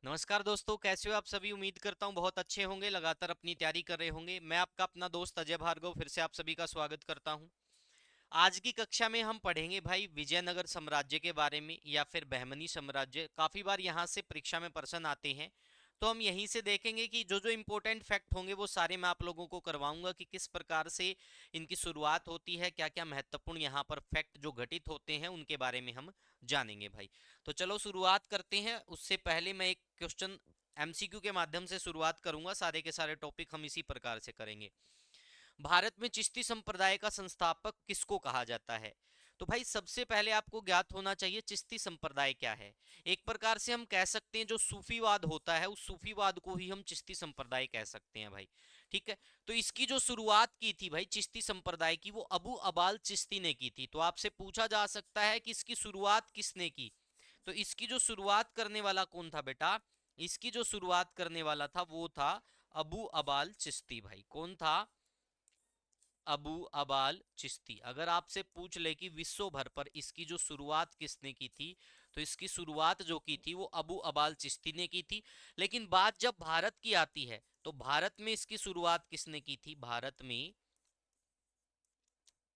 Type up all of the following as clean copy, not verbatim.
नमस्कार दोस्तों, कैसे हो आप सभी। उम्मीद करता हूँ बहुत अच्छे होंगे, लगातार अपनी तैयारी कर रहे होंगे। मैं आपका अपना दोस्त अजय भार्गव फिर से आप सभी का स्वागत करता हूँ। आज की कक्षा में हम पढ़ेंगे भाई विजयनगर साम्राज्य के बारे में या फिर बहमनी साम्राज्य। काफी बार यहाँ से परीक्षा में प्रश्न आते हैं, तो हम यहीं से देखेंगे कि जो जो इम्पोर्टेंट फैक्ट होंगे वो सारे मैं आप लोगों को करवाऊंगा कि किस प्रकार से इनकी शुरुआत होती है, क्या क्या महत्वपूर्ण यहाँ पर फैक्ट जो घटित होते हैं उनके बारे में हम जानेंगे भाई। तो चलो शुरुआत करते हैं। उससे पहले मैं एक क्वेश्चन एमसीक्यू के माध्यम से शुरुआत करूंगा। सारे के सारे टॉपिक हम इसी प्रकार से करेंगे। भारत में चिश्ती संप्रदाय का संस्थापक किसको कहा जाता है? तो भाई सबसे पहले आपको ज्ञात होना चाहिए चिश्ती संप्रदाय क्या है। एक प्रकार से हम कह सकते हैं जो सूफीवाद होता है उस सूफीवाद को ही हम चिश्ती संप्रदाय कह सकते हैं भाई। ठीक है। तो इसकी जो शुरुआत की थी भाई चिश्ती संप्रदाय की, वो अबू अबाल चिश्ती ने की थी। तो आपसे पूछा जा सकता है कि इसकी शुरुआत किसने की। तो इसकी जो शुरुआत करने वाला कौन था बेटा? इसकी जो शुरुआत करने वाला था वो था अबू अबाल चिश्ती भाई। कौन था? अबू अबाल चिश्ती। अगर आपसे पूछ ले कि विश्व भर पर इसकी जो शुरुआत किसने की थी, तो इसकी शुरुआत जो की थी वो अबू अबाल चिश्ती ने की थी। लेकिन बात जब भारत की आती है तो भारत में इसकी शुरुआत किसने की थी? भारत में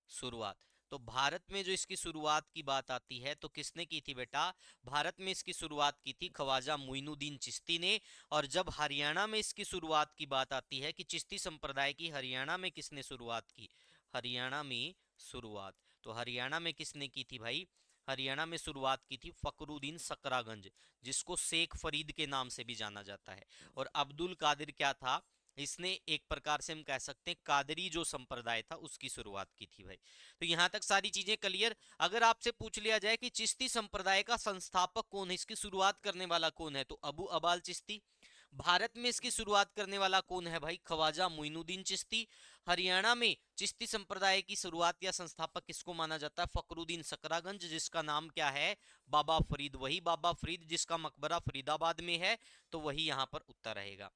शुरुआत, तो भारत में जो इसकी शुरुआत की बात आती है तो किसने की थी बेटा? भारत में इसकी शुरुआत की थी ख्वाजा मुइनुद्दीन चिश्ती ने। और जब हरियाणा में इसकी शुरुआत की बात आती है कि चिश्ती संप्रदाय की हरियाणा में किसने शुरुआत की? हरियाणा में शुरुआत, तो हरियाणा में किसने की थी भाई? हरियाणा में शुरुआत की थी फकरुद्दीन सकरागंज, जिसको शेख फरीद के नाम से भी जाना जाता है। और अब्दुल कादिर क्या था? इसने एक प्रकार से हम कह सकते हैं कादरी जो संप्रदाय था उसकी शुरुआत की थी भाई। तो यहां तक सारी चीजें क्लियर। अगर आपसे पूछ लिया जाए कि चिश्ती संप्रदाय का संस्थापक कौन है, इसकी शुरुआत करने वाला कौन है, तो अबू अबाल चिश्ती। भारत में इसकी शुरुआत करने वाला कौन है भाई? ख्वाजा मुइनुद्दीन चिश्ती। हरियाणा में चिश्ती संप्रदाय की शुरुआत या संस्थापक किसको माना जाता है? फकरुद्दीन सकरागंज, जिसका नाम क्या है? बाबा फरीद। वही बाबा फरीद जिसका मकबरा फरीदाबाद में है, तो वही यहां पर उत्तर रहेगा।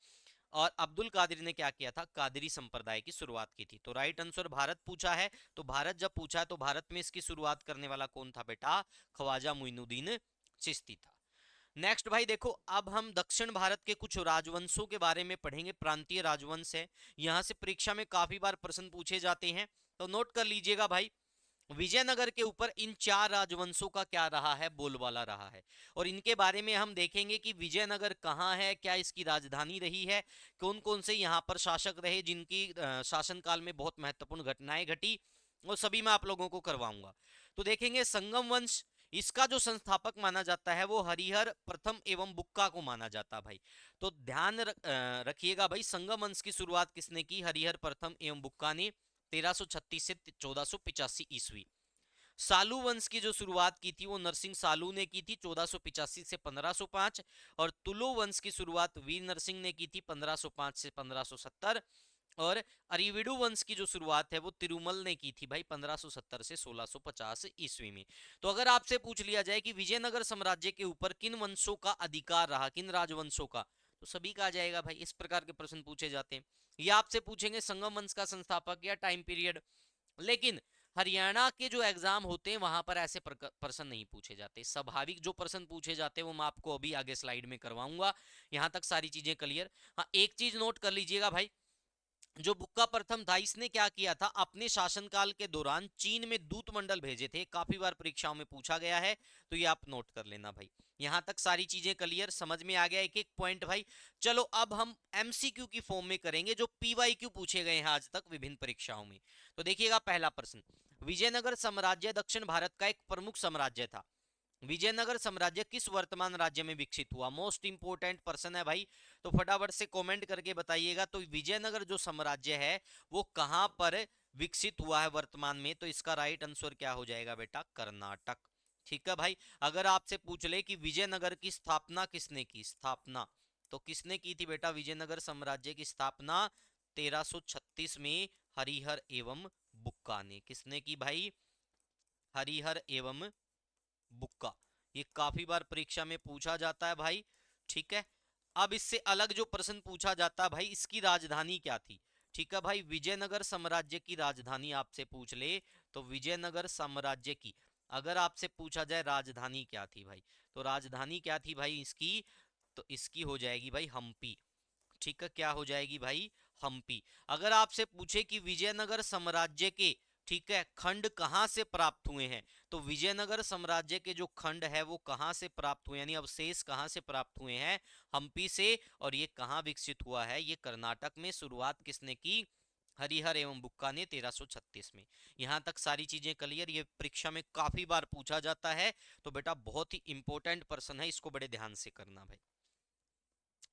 और अब्दुल कादिर ने क्या किया था? कादरी संप्रदाय की शुरुआत की थी। तो राइट आंसर भारत पूछा है, तो भारत जब पूछा है तो भारत में इसकी शुरुआत करने वाला कौन था बेटा? ख्वाजा मुइनुद्दीन चिश्ती था। नेक्स्ट भाई देखो, अब हम दक्षिण भारत के कुछ राजवंशों के बारे में पढ़ेंगे। प्रांतीय राजवंश है, यहां से परीक्षा में काफी बार प्रश्न पूछे जाते हैं, तो नोट कर लीजिएगा भाई। विजयनगर के ऊपर इन चार राजवंशों का क्या रहा है? बोलबाला रहा है। और इनके बारे में हम देखेंगे कि विजयनगर कहाँ है, क्या इसकी राजधानी रही है, कौन कौन से यहाँ पर शासक रहे जिनकी शासनकाल में बहुत महत्वपूर्ण घटनाएं घटी, वो सभी मैं आप लोगों को करवाऊंगा। तो देखेंगे संगम वंश, इसका जो संस्थापक माना जाता है वो हरिहर प्रथम एवं बुक्का को माना जाता है भाई। तो ध्यान रखिएगा भाई, संगम वंश की शुरुआत किसने की? हरिहर प्रथम एवं बुक्का ने, 1336 से 1485 ईस्वी। सालू वंश की जो शुरुआत की थी वो नरसिंह सालू ने की थी, 1485 से 1505। और तुलु वंश की शुरुआत वीर नरसिंह ने की थी, 1505 से 1570। और अरिविडु वंश की जो शुरुआत है वो तिरुमल ने की थी भाई, 1570 से 1650 ईस्वी में। तो अगर आपसे पूछ लिया जाए कि विजयनगर साम्राज्य के ऊपर किन वंशों का अधिकार रहा, किन राजवंशों का, तो सभी का आ जाएगा भाई। इस प्रकार के प्रश्न पूछे जाते हैं। या आपसे पूछेंगे संगम वंश का संस्थापक या टाइम पीरियड। लेकिन हरियाणा के जो एग्जाम होते हैं वहां पर ऐसे प्रश्न नहीं पूछे जाते। स्वाभाविक जो प्रश्न पूछे जाते हैं वो मैं आपको अभी आगे स्लाइड में करवाऊंगा। यहां तक सारी चीजें क्लियर। हाँ, एक चीज नोट कर लीजिएगा भाई, जो बुक्का प्रथम था इसने क्या किया था? अपने शासनकाल के दौरान चीन में दूत मंडल भेजे थे। काफी बार परीक्षाओं में पूछा गया है, तो ये आप नोट कर लेना भाई। यहां तक सारी चीजें क्लियर, समझ में आ गया एक एक पॉइंट भाई। चलो अब हम एमसीक्यू की फॉर्म में करेंगे, जो पीवाईक्यू पूछे गए हैं आज तक विभिन्न परीक्षाओं में। तो देखिएगा पहला प्रश्न, विजयनगर साम्राज्य दक्षिण भारत का एक प्रमुख साम्राज्य था। विजयनगर साम्राज्य किस वर्तमान राज्य में विकसित हुआ? मोस्ट इंपोर्टेंट पर्सन है भाई, तो फटाफट से कमेंट करके बताइएगा। तो विजयनगर जो साम्राज्य है वो कहां पर विकसित हुआ है वर्तमान में? तो इसका राइट आंसर क्या हो जाएगा बेटा? कर्नाटक। ठीक है भाई। अगर आपसे पूछ ले कि विजयनगर की स्थापना किसने की, स्थापना तो किसने की थी बेटा? विजयनगर साम्राज्य की स्थापना 1336 में हरिहर एवं बुक्का ने। किसने की भाई? हरिहर एवं बुक्का। ये काफी बार परीक्षा में पूछा जाता है भाई। ठीक है। अब इससे अलग जो प्रश्न पूछा जाता है भाई, इसकी राजधानी क्या थी? ठीक है भाई, विजयनगर साम्राज्य की राजधानी आपसे पूछ ले, तो विजयनगर साम्राज्य की अगर आपसे पूछा जाए राजधानी क्या थी भाई, तो राजधानी क्या थी भाई इसकी? तो इसकी हो जाएगी भाई हम्पी। ठीक है, क्या हो जाएगी भाई, हम्पी। अगर आपसे पूछे कि विजयनगर साम्राज्य के, ठीक है, खंड कहां से प्राप्त हुए हैं, तो विजयनगर साम्राज्य के जो खंड है वो कहां से प्राप्त हुए, यानी अवशेष कहां से प्राप्त हुए हैं, हम्पी से। और ये कहां विकसित हुआ है, ये कर्नाटक में। शुरुआत किसने की, हरिहर एवं बुक्का ने 1336 में। यहां तक सारी चीजें क्लियर, ये परीक्षा में काफी बार पूछा जाता है, तो बेटा बहुत ही इंपॉर्टेंट पर्सन है, इसको बड़े ध्यान से करना भाई।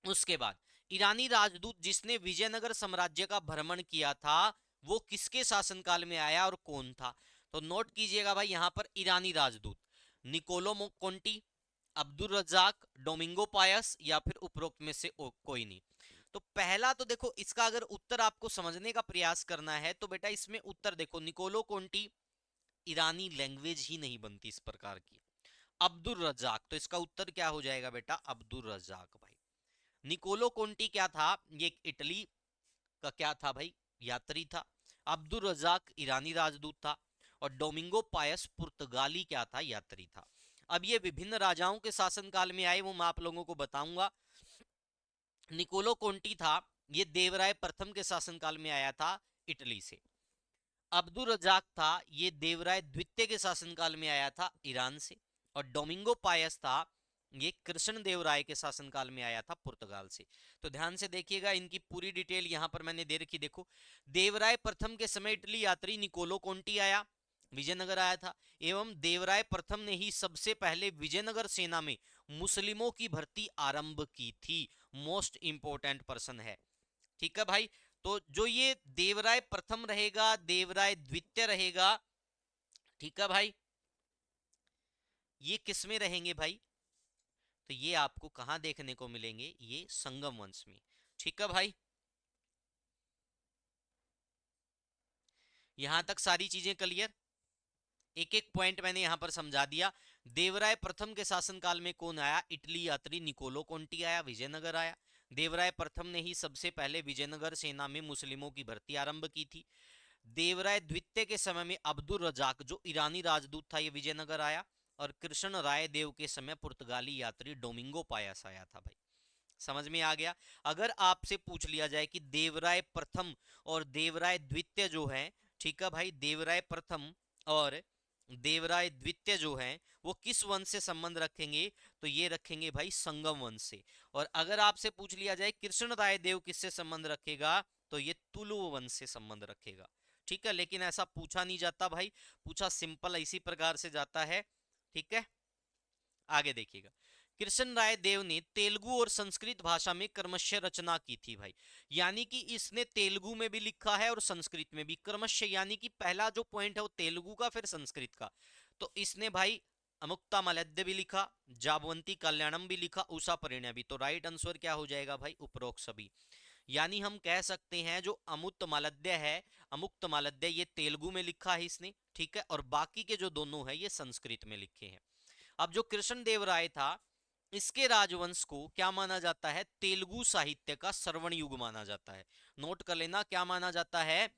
उसके बाद ईरानी राजदूत जिसने विजयनगर साम्राज्य का भ्रमण किया था, वो किसके शासनकाल में आया और कौन था। तो नोट कीजिएगा भाई, यहां पर ईरानी राजदूत Niccolo Conti, Abdul Razzaq, Domingo Paes, या फिर उपरोक्त में से कोई नहीं। तो पहला तो देखो, इसका अगर उत्तर आपको समझने का प्रयास करना है तो बेटा इसमें उत्तर देखो, निकोलो कोंटी, ईरानी लैंग्वेज ही नहीं बनती इस प्रकार की। अब्दुल रजाक, तो इसका उत्तर क्या हो जाएगा बेटा, अब्दुल रजाक भाई। निकोलो कोंटी क्या था, ये इटली का क्या था भाई, यात्री था। अब्दुल रजाक ईरानी राजदूत था। और डोमिंगो पायस पुर्तगाली क्या था, यात्री था। अब ये विभिन्न राजाओं के शासनकाल में आए, वो मैं आप लोगों को बताऊंगा। निकोलो कोंटी था, ये देवराय प्रथम के शासनकाल में आया था इटली से। अब्दुल रजाक था, ये देवराय द्वितीय के शासनकाल में आया था ईरान से। और डोमिंगो पायस था, ये कृष्ण देवराय के शासनकाल में आया था पुर्तगाल से। तो ध्यान से देखिएगा, इनकी पूरी डिटेल यहां पर मैंने दे रखी, देखो। देवराय प्रथम के समय इटली यात्री निकोलो कोंटी आया, विजयनगर आया था। एवं देवराय प्रथम ने ही सबसे पहले विजयनगर सेना में मुस्लिमों की भर्ती आरंभ की थी। मोस्ट इंपोर्टेंट पर्सन है, ठीक है भाई। तो जो ये देवराय प्रथम रहेगा, देवराय द्वितीय रहेगा, ठीक है भाई, ये किस में रहेंगे भाई, तो ये आपको कहां देखने को मिलेंगे, ये संगम वंश में। ठीक है भाई, यहां तक सारी चीजें क्लियर। एक एक पॉइंट मैंने यहां पर समझा दिया। देवराय प्रथम के शासनकाल में कौन आया, इटली यात्री निकोलो कोंटी आया, विजयनगर आया। देवराय प्रथम ने ही सबसे पहले विजयनगर सेना में मुस्लिमों की भर्ती आरंभ की थी। देवराय द्वितीय के समय में अब्दुल रजाक जो ईरानी राजदूत था, ये विजयनगर आया। और कृष्ण राय देव के समय पुर्तगाली यात्री डोमिंगो पायस आया था भाई। समझ में आ गया। अगर आपसे पूछ लिया जाए कि देवराय प्रथम और देवराय द्वितीय जो है, ठीक है भाई, देवराय प्रथम और देवराय द्वितीय जो है वो किस वंश से संबंध रखेंगे, तो ये रखेंगे भाई संगम वंश से। और अगर आपसे पूछ लिया जाए कृष्ण राय देव किससे संबंध रखेगा, तो ये तुलु वंश से संबंध रखेगा। ठीक है, लेकिन ऐसा पूछा नहीं जाता भाई, पूछा सिंपल इसी प्रकार से जाता है। ठीक है, आगे देखिएगा। कृष्ण राय देव ने तेलुगु और संस्कृत भाषा में क्रमशः रचना की थी भाई। यानी कि इसने तेलुगु में भी लिखा है और संस्कृत में भी क्रमशः, यानी कि पहला जो पॉइंट है वो तेलुगु का फिर संस्कृत का। तो इसने भाई अमुक्ता मलद्य भी लिखा, जाबवंती कल्याणम भी लिखा, उषा परिणय भी। तो राइट आंसर क्या हो जाएगा भाई, उपरोक्त सभी। यानी हम कह सकते हैं जो अमुक्त मालद्य है, अमुक्त मालद्य ये तेलुगु में लिखा है इसने, ठीक है, और बाकी के जो दोनों है ये संस्कृत में लिखे हैं। अब जो कृष्ण देव राय था, इसके राजवंश को क्या माना जाता है, तेलुगु साहित्य का श्रवण युग माना जाता है। नोट कर लेना, क्या माना जाता है,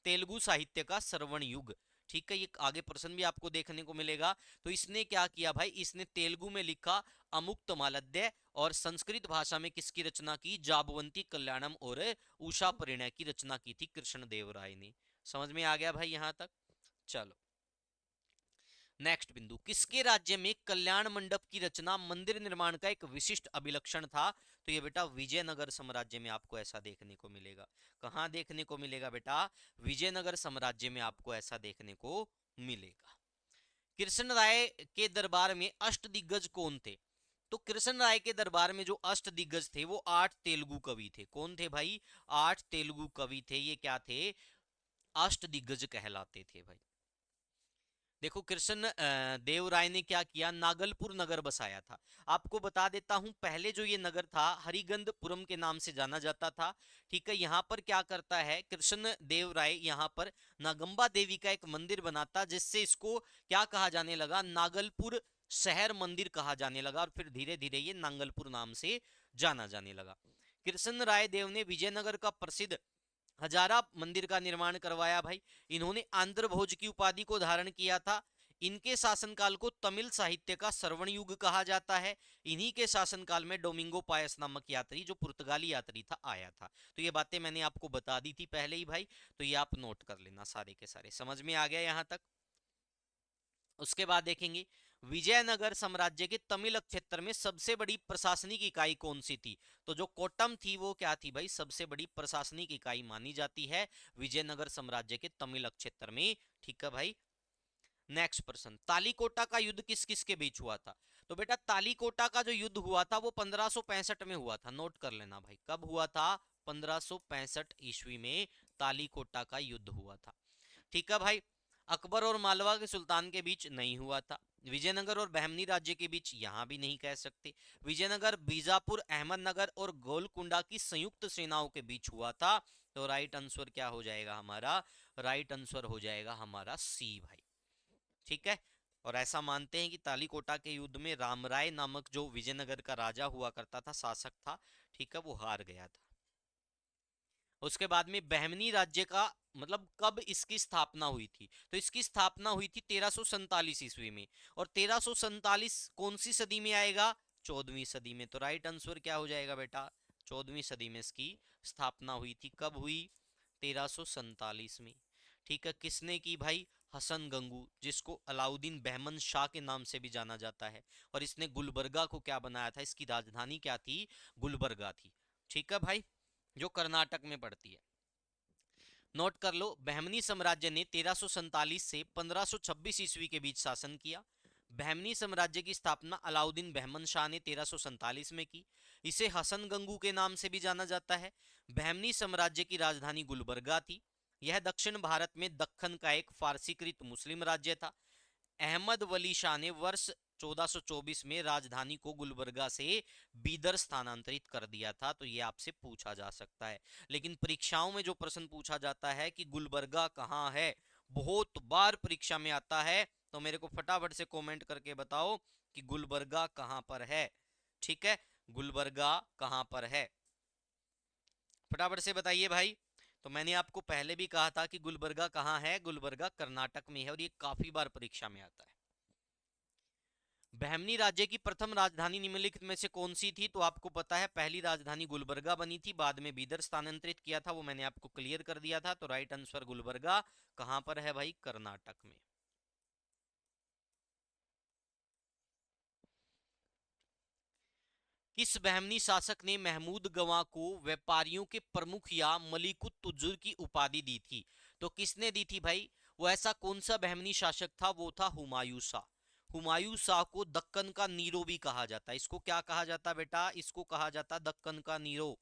तेलुगु साहित्य का श्रवण युग। ठीक है, ये आगे प्रश्न भी आपको देखने को मिलेगा। तो इसने क्या किया भाई, इसने तेलुगु में लिखा अमुक्त मालद्य, और संस्कृत भाषा में किसकी रचना की, जाबवंती कल्याणम और उषा परिणय की रचना की थी कृष्ण देव राय ने। समझ में आ गया भाई यहां तक। चलो नेक्स्ट बिंदु, किसके राज्य में कल्याण मंडप की रचना मंदिर निर्माण का एक विशिष्ट अभिलक्षण था, तो ये बेटा विजयनगर साम्राज्य में आपको ऐसा देखने को मिलेगा। कहां देखने को मिलेगा बेटा, विजयनगर साम्राज्य में आपको ऐसा देखने को मिलेगा। कृष्ण राय के दरबार में अष्ट दिग्गज कौन थे, तो कृष्ण राय के दरबार में जो अष्ट दिग्गज थे वो 8 तेलुगु कवि थे। कौन थे भाई, 8 तेलुगु कवि थे, ये क्या थे, अष्ट दिग्गज कहलाते थे भाई। देखो कृष्ण देव राय ने क्या किया, नागलपुर नगर बसाया था। आपको बता देता हूं, पहले जो ये नगर था हरिगंधपुरम के नाम से जाना जाता था। ठीक है, यहाँ पर क्या करता है कृष्ण देव राय, यहाँ पर नागंबा देवी का एक मंदिर बनाता, जिससे इसको क्या कहा जाने लगा, नागलपुर शहर मंदिर कहा जाने लगा, और फिर धीरे धीरे ये नांगलपुर नाम से जाना जाने लगा। कृष्ण राय देव ने विजयनगर का प्रसिद्ध हजारा मंदिर का निर्माण करवाया भाई। इन्होंने आंध्र भोज की उपाधि को धारण किया था। इनके शासनकाल को तमिल साहित्य का श्रवण युग कहा जाता है। इन्हीं के शासनकाल में डोमिंगो पायस नामक यात्री, जो पुर्तगाली यात्री था, आया था। तो ये बातें मैंने आपको बता दी थी पहले ही भाई, तो ये आप नोट कर लेना, सारे के सारे समझ में आ गया यहां तक। उसके बाद देखेंगे विजयनगर साम्राज्य के तमिल क्षेत्र में सबसे बड़ी प्रशासनिक इकाई कौन सी थी। तो जो कोट्टम थी वो क्या थी भाई, सबसे बड़ी प्रशासनिक इकाई मानी जाती है विजयनगर साम्राज्य के तमिल क्षेत्र में। ठीक है भाई। नेक्स्ट प्रश्न, तालीकोटा का युद्ध किस किस के बीच हुआ था। तो बेटा तालीकोटा का जो युद्ध हुआ था वो 1565 में हुआ था, नोट कर लेना भाई, कब हुआ था, 1565 ईस्वी में तालीकोटा का युद्ध हुआ था। ठीक है भाई। अकबर और मालवा के सुल्तान के बीच नहीं हुआ था। विजयनगर और बहमनी राज्य के बीच, यहां भी नहीं कह सकते। विजयनगर, बीजापुर, अहमदनगर और गोलकुंडा की संयुक्त सेनाओं के बीच हुआ था। तो राइट आंसर क्या हो जाएगा हमारा, राइट आंसर हो जाएगा हमारा सी भाई। ठीक है। और ऐसा मानते हैं कि तालीकोटा के युद्ध में रामराय नामक जो विजयनगर का राजा हुआ करता था, शासक था, ठीक है, वो हार गया था। उसके बाद में बहमनी राज्य का मतलब कब इसकी स्थापना हुई थी। तो इसकी स्थापना हुई थी 1347 ईस्वी में। और 1347 कौन सी सदी में आएगा, 14वीं सदी में। तो राइट आंसर क्या हो जाएगा बेटा, 14वीं सदी में इसकी स्थापना हुई थी। कब हुई, 1347 में। ठीक है। किसने की भाई, हसन गंगू, जिसको अलाउद्दीन बहमन शाह के नाम से भी जाना जाता है। और इसने गुलबर्गा को क्या बनाया था, इसकी राजधानी क्या थी, गुलबर्गा थी। ठीक है भाई, जो कर्नाटक में पड़ती है। नोट कर लो, बहमनी साम्राज्य ने 1347 से 1526 ईस्वी के बीच शासन किया। बहमनी साम्राज्य की स्थापना अलाउद्दीन बहमन शाह ने 1347 में की। इसे हसन गंगू के नाम से भी जाना जाता है। बहमनी साम्राज्य की राजधानी गुलबर्गा थी। यह दक्षिण भारत में दक्कन का एक फारसीकृत मुस्लिम राज्य था। अहमद वली शाह ने वर्ष 1424 में राजधानी को गुलबर्गा से बीदर स्थानांतरित कर दिया था। तो ये आपसे पूछा जा सकता है। लेकिन परीक्षाओं में जो प्रश्न पूछा जाता है कि गुलबर्गा कहाँ है, बहुत बार परीक्षा में आता है। तो मेरे को फटाफट से कमेंट करके बताओ कि गुलबर्गा कहाँ पर है। ठीक है, गुलबर्गा कहाँ पर है, फटाफट से बताइए भाई। तो मैंने आपको पहले भी कहा था कि गुलबर्गा कहाँ है, गुलबर्गा कर्नाटक में है, और ये काफी बार परीक्षा में आता है। बहमनी राज्य की प्रथम राजधानी निम्नलिखित में से कौन सी थी। तो आपको पता है पहली राजधानी गुलबर्गा बनी थी, बाद में बीदर स्थानांतरित किया था, वो मैंने आपको क्लियर कर दिया था। तो राइट आंसर गुलबर्गा कहां पर है भाई, कर्नाटक में। किस बहमनी शासक ने महमूद गवा को व्यापारियों के प्रमुख या मलिकुत तुजुर की उपाधि दी थी। तो किसने दी थी भाई, वो ऐसा कौन सा बहमनी शासक था, वो था हुमायूं शाह। हुमायूं शाह को दक्कन का नीरो भी कहा जाता है। इसको क्या कहा जाता है बेटा, इसको कहा जाता है दक्कन का नीरो।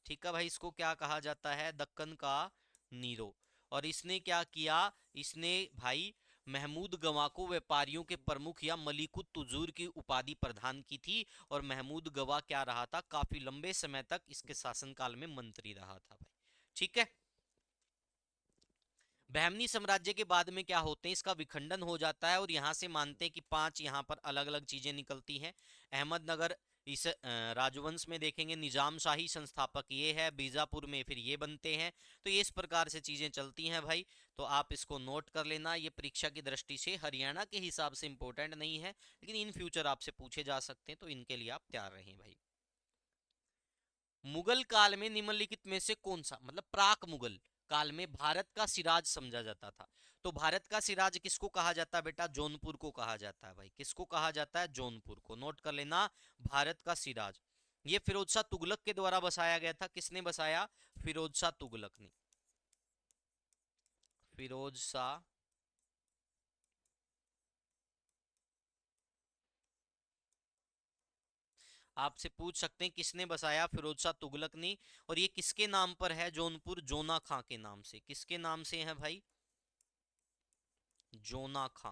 ठीक है भाई, इसको क्या कहा जाता है, दक्कन का नीरो। और इसने क्या किया, इसने भाई महमूद गवा को व्यापारियों के प्रमुख या मलिकुत तुजूर की उपाधि प्रदान की थी। और महमूद गवा क्या रहा था, काफी लंबे समय तक इसके शासनकाल में मंत्री रहा था भाई। ठीक है। बहमनी साम्राज्य के बाद में क्या होते हैं, इसका विखंडन हो जाता है। और यहां से मानते हैं कि 5 यहाँ पर अलग अलग चीजें निकलती हैं। अहमदनगर, इस राजवंश में देखेंगे निजाम शाही संस्थापक ये है, बीजापुर में फिर ये बनते हैं। तो ये इस प्रकार से चीजें चलती हैं भाई। तो आप इसको नोट कर लेना। ये परीक्षा की दृष्टि से हरियाणा के हिसाब से इंपॉर्टेंट नहीं है, लेकिन इन फ्यूचर आपसे पूछे जा सकते हैं, तो इनके लिए आप तैयार रहें भाई। मुगल काल में निम्नलिखित में से कौन सा, मतलब प्राक मुगल काल में भारत का सिराज समझा जाता था। तो भारत का सिराज किसको कहा जाता है बेटा, जौनपुर को कहा जाता है भाई। किसको कहा जाता है, जौनपुर को। नोट कर लेना, भारत का सिराज। ये फिरोज शाह तुगलक के द्वारा बसाया गया था। किसने बसाया, फिरोज शाह तुगलक ने। फिरोज शाह, आपसे पूछ सकते हैं किसने बसाया, फिरोज शाह तुगलक ने। और ये किसके नाम पर है जौनपुर, जोना खां के नाम से। किसके नाम से है भाई, जोना खां।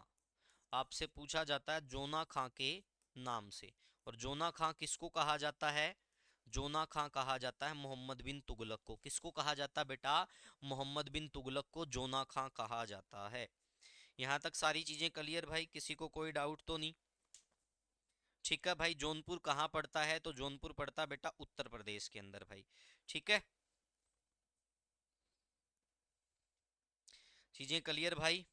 आपसे पूछा जाता है जोना खां के नाम से। और जोना खां किसको कहा जाता है, जोना खां कहा जाता है मोहम्मद बिन तुगलक को। किसको कहा जाता है बेटा, मोहम्मद बिन तुगलक को जोना खां कहा जाता है। यहां तक सारी चीजें क्लियर भाई, किसी को कोई डाउट तो नहीं। ठीक है भाई। जौनपुर कहाँ पड़ता है, तो जौनपुर पड़ता है बेटा उत्तर प्रदेश के अंदर भाई। ठीक है, चीजें क्लियर भाई।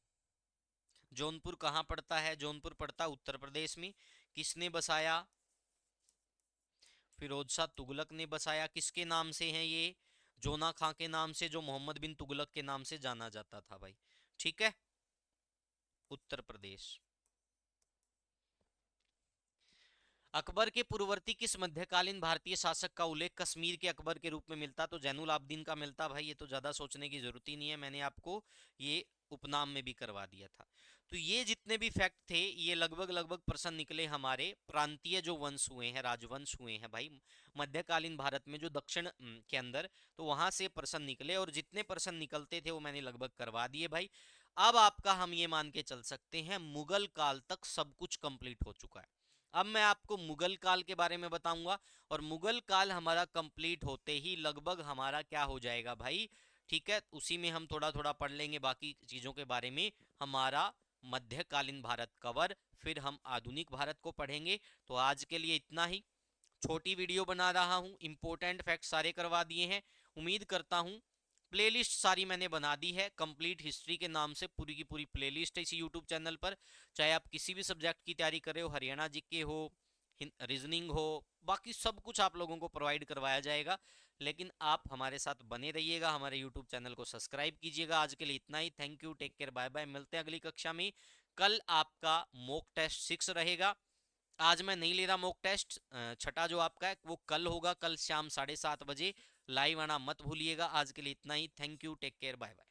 जौनपुर कहाँ पड़ता है? जौनपुर पड़ता है उत्तर प्रदेश में। किसने बसाया? फिरोज शाह तुगलक ने बसाया। किसके नाम से है ये? जोना खां के नाम से, जो मोहम्मद बिन तुगलक के नाम से जाना जाता था भाई। ठीक है, उत्तर प्रदेश। अकबर के पूर्ववर्ती किस मध्यकालीन भारतीय शासक का उल्लेख कश्मीर के अकबर के रूप में मिलता? तो जैनुल आबदीन का मिलता भाई, ये तो ज्यादा सोचने की जरूरत ही नहीं है, मैंने आपको ये उपनाम में भी करवा दिया था। तो ये जितने भी फैक्ट थे ये लगभग लगभग प्रश्न निकले हमारे प्रांतीय जो वंश हुए हैं, राजवंश हुए हैं भाई मध्यकालीन भारत में, जो दक्षिण के अंदर, तो वहां से प्रश्न निकले और जितने प्रश्न निकलते थे वो मैंने लगभग करवा दिए भाई। अब आपका हम ये मान के चल सकते हैं मुगल काल तक सब कुछ कंप्लीट हो चुका है। अब मैं आपको मुगल काल के बारे में बताऊंगा, और मुगल काल हमारा कंप्लीट होते ही लगभग हमारा क्या हो जाएगा भाई, ठीक है, उसी में हम थोड़ा थोड़ा पढ़ लेंगे बाकी चीजों के बारे में, हमारा मध्यकालीन भारत कवर, फिर हम आधुनिक भारत को पढ़ेंगे। तो आज के लिए इतना ही, छोटी वीडियो बना रहा हूं, इंपॉर्टेंट फैक्ट सारे करवा दिए हैं। उम्मीद करता हूं प्लेलिस्ट सारी मैंने बना दी है, कंप्लीट हिस्ट्री के नाम से पूरी की पूरी प्लेलिस्ट है इसी यूट्यूब चैनल पर। चाहे आप किसी भी सब्जेक्ट की तैयारी कर रहे हो, हरियाणा जीके हो, रीजनिंग हो, बाकी सब कुछ आप लोगों को प्रोवाइड करवाया जाएगा। लेकिन आप हमारे साथ बने रहिएगा, हमारे यूट्यूब चैनल को सब्सक्राइब कीजिएगा। आज के लिए इतना ही, thank you, take care, bye bye, मिलते हैं अगली कक्षा में। कल आपका मॉक टेस्ट 6 रहेगा। आज मैं नहीं ले रहा मॉक टेस्ट, छठा जो आपका है वो कल होगा, कल शाम 7:30 बजे। लाइव आना मत भूलिएगा। आज के लिए इतना ही, thank you, take care, bye bye.